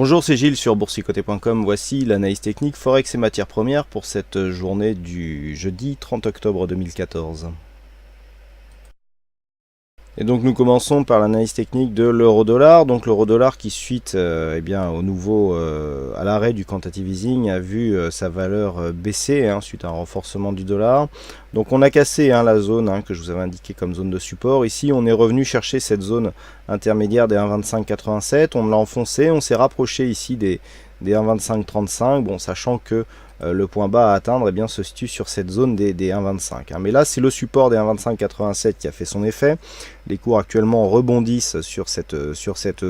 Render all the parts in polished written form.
Bonjour, c'est Gilles sur boursicoté.com. Voici l'analyse technique Forex et matières premières pour cette journée du jeudi 30 octobre 2014. Et donc nous commençons par l'analyse technique de l'euro-dollar. Donc l'euro-dollar qui suite à l'arrêt du quantitative easing a vu sa valeur baisser suite à un renforcement du dollar. Donc on a cassé la zone que je vous avais indiquée comme zone de support. Ici on est revenu chercher cette zone intermédiaire des 1,2587. On l'a enfoncé, on s'est rapproché ici des 1,2535. Bon, sachant que le point bas à atteindre se situe sur cette zone des 1,25. Mais là, c'est le support des 1,2587 qui a fait son effet. Les cours actuellement rebondissent sur cette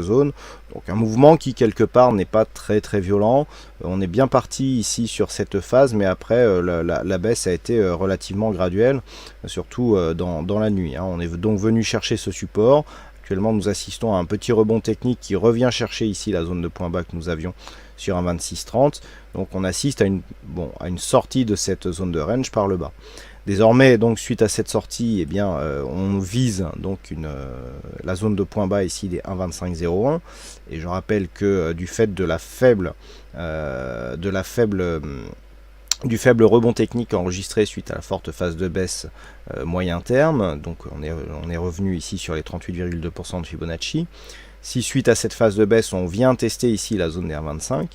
zone. Donc un mouvement qui, quelque part, n'est pas très violent. On est bien parti ici sur cette phase, mais après, la baisse a été relativement graduelle, surtout dans la nuit. On est donc venu chercher ce support. Actuellement, nous assistons à un petit rebond technique qui revient chercher ici la zone de point bas que nous avions sur un 26,30. Donc on assiste à une sortie de cette zone de range par le bas. Désormais, donc suite à cette sortie, on vise donc la zone de point bas ici des 1,2501. Et je rappelle que du fait du faible rebond technique enregistré suite à la forte phase de baisse moyen terme, donc on est revenu ici sur les 38,2% de Fibonacci. Si suite à cette phase de baisse, on vient tester ici la zone des 1,25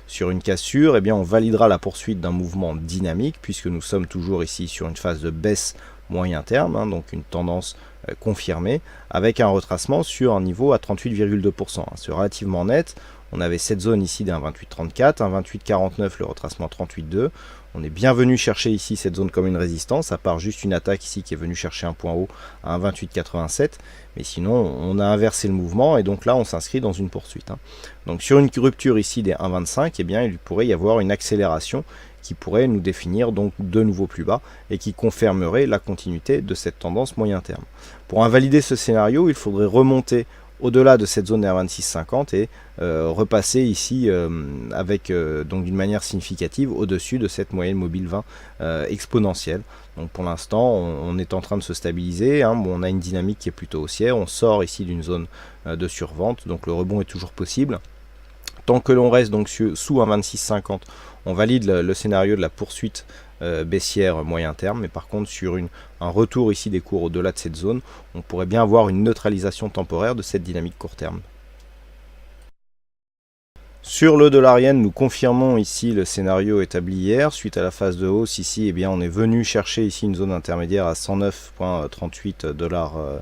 sur une cassure, on validera la poursuite d'un mouvement dynamique puisque nous sommes toujours ici sur une phase de baisse moyen terme, donc une tendance confirmée avec un retracement sur un niveau à 38,2%. C'est relativement net. On avait cette zone ici d'un 28,34, un 28,49, le retracement 38,2. On est bien venu chercher ici cette zone comme une résistance, à part juste une attaque ici qui est venue chercher un point haut à un 28,87. Mais sinon, on a inversé le mouvement et donc là, on s'inscrit dans une poursuite. Donc sur une rupture ici des 1,25, il pourrait y avoir une accélération qui pourrait nous définir donc de nouveau plus bas et qui confirmerait la continuité de cette tendance moyen terme. Pour invalider ce scénario, il faudrait remonter au-delà de cette zone des 1,2650 et repasser ici avec donc d'une manière significative au-dessus de cette moyenne mobile 20 exponentielle. Donc pour l'instant, on est en train de se stabiliser. On a une dynamique qui est plutôt haussière. On sort ici d'une zone de survente, donc le rebond est toujours possible. Tant que l'on reste donc sous un 26,50, on valide le scénario de la poursuite baissière moyen terme, mais par contre sur un retour ici des cours au-delà de cette zone, on pourrait bien avoir une neutralisation temporaire de cette dynamique court terme. Sur le dollar yen, nous confirmons ici le scénario établi hier. Suite à la phase de hausse ici, on est venu chercher ici une zone intermédiaire à 109,38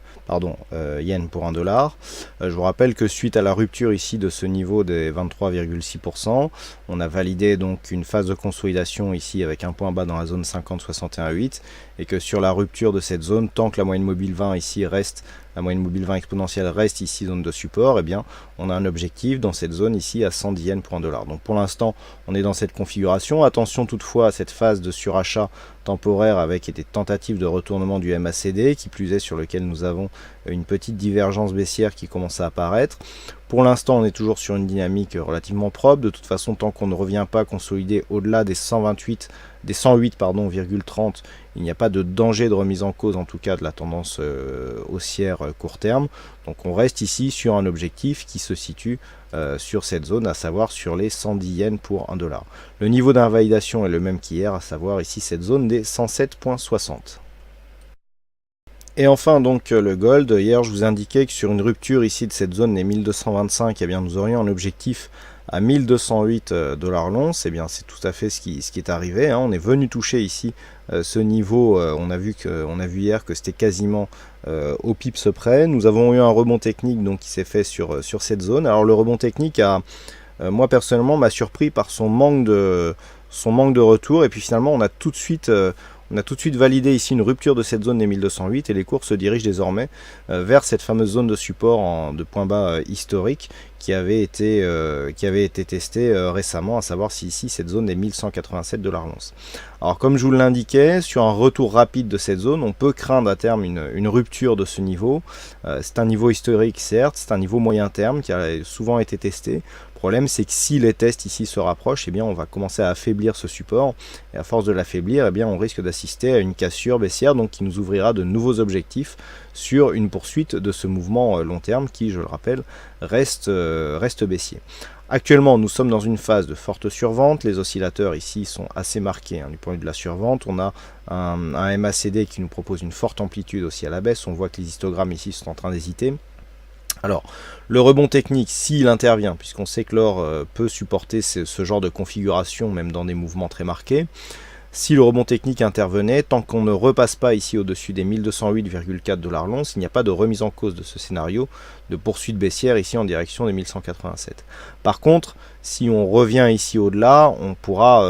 yens pour 1 dollar. Je vous rappelle que suite à la rupture ici de ce niveau des 23,6%, on a validé donc une phase de consolidation ici avec un point bas dans la zone 50,61,8 et que sur la rupture de cette zone, tant que la moyenne mobile 20 ici reste, la moyenne mobile 20 exponentielle reste ici zone de support, on a un objectif dans cette zone ici à 110 yens pour 1 dollar. Donc pour l'instant, on est dans cette configuration. Attention toutefois à cette phase de surachat temporaire avec des tentatives de retournement du MACD, qui plus est sur lequel nous avons une petite divergence baissière qui commence à apparaître. Pour l'instant, on est toujours sur une dynamique relativement propre. De toute façon, tant qu'on ne revient pas consolider au-delà des 108,30, il n'y a pas de danger de remise en cause, en tout cas de la tendance haussière court terme. Donc on reste ici sur un objectif qui se situe sur cette zone, à savoir sur les 110 yens pour 1 dollar. Le niveau d'invalidation est le même qu'hier, à savoir ici cette zone des 107,60. Et enfin donc le gold, hier je vous indiquais que sur une rupture ici de cette zone des 1225, nous aurions un objectif à 1208 dollars l'once. C'est tout à fait ce qui est arrivé. On est venu toucher ici ce niveau. On a vu hier que c'était quasiment au pips près. Nous avons eu un rebond technique donc qui s'est fait sur cette zone. Alors le rebond technique moi personnellement m'a surpris par son manque de retour, et puis finalement on a tout de suite validé ici une rupture de cette zone des 1208 et les cours se dirigent désormais vers cette fameuse zone de support de point bas historique qui avait été testée récemment, à savoir si ici cette zone des 1187 dollars l'once. Alors comme je vous l'indiquais, sur un retour rapide de cette zone, on peut craindre à terme une rupture de ce niveau. C'est un niveau historique certes, c'est un niveau moyen terme qui a souvent été testé. Le problème, c'est que si les tests ici se rapprochent, on va commencer à affaiblir ce support. Et à force de l'affaiblir, on risque d'assister à une cassure baissière, donc qui nous ouvrira de nouveaux objectifs sur une poursuite de ce mouvement long terme qui, je le rappelle, reste baissier. Actuellement, nous sommes dans une phase de forte survente. Les oscillateurs ici sont assez marqués du point de vue de la survente. On a un MACD qui nous propose une forte amplitude aussi à la baisse. On voit que les histogrammes ici sont en train d'hésiter. Alors, le rebond technique, s'il intervient, puisqu'on sait que l'or peut supporter ce genre de configuration, même dans des mouvements très marqués, si le rebond technique intervenait, tant qu'on ne repasse pas ici au-dessus des 1208,4 $ l'once, il n'y a pas de remise en cause de ce scénario de poursuite baissière ici en direction des 1187. Par contre, si on revient ici au-delà, on pourra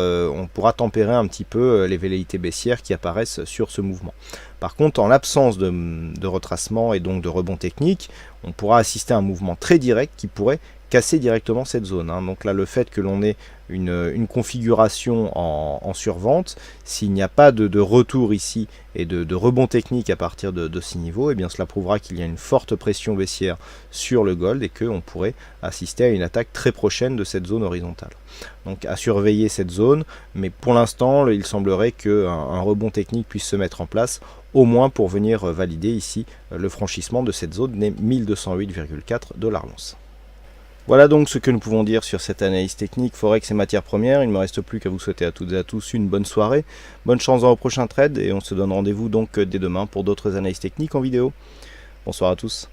tempérer un petit peu les velléités baissières qui apparaissent sur ce mouvement. Par contre, en l'absence de retracement et donc de rebond technique, on pourra assister à un mouvement très direct qui pourrait casser directement cette zone. Donc là, le fait que l'on ait une configuration en survente, s'il n'y a pas de retour ici et de rebond technique à partir de ces niveaux, et bien cela prouvera qu'il y a une forte pression baissière sur le gold et qu'on pourrait assister à une attaque très prochaine de cette zone horizontale. Donc à surveiller cette zone, mais pour l'instant, il semblerait qu'un rebond technique puisse se mettre en place, au moins pour venir valider ici le franchissement de cette zone des 1208,4 $ l'once. Voilà donc ce que nous pouvons dire sur cette analyse technique Forex et matières premières. Il ne me reste plus qu'à vous souhaiter à toutes et à tous une bonne soirée, bonne chance dans vos prochains trades et on se donne rendez-vous donc dès demain pour d'autres analyses techniques en vidéo. Bonsoir à tous.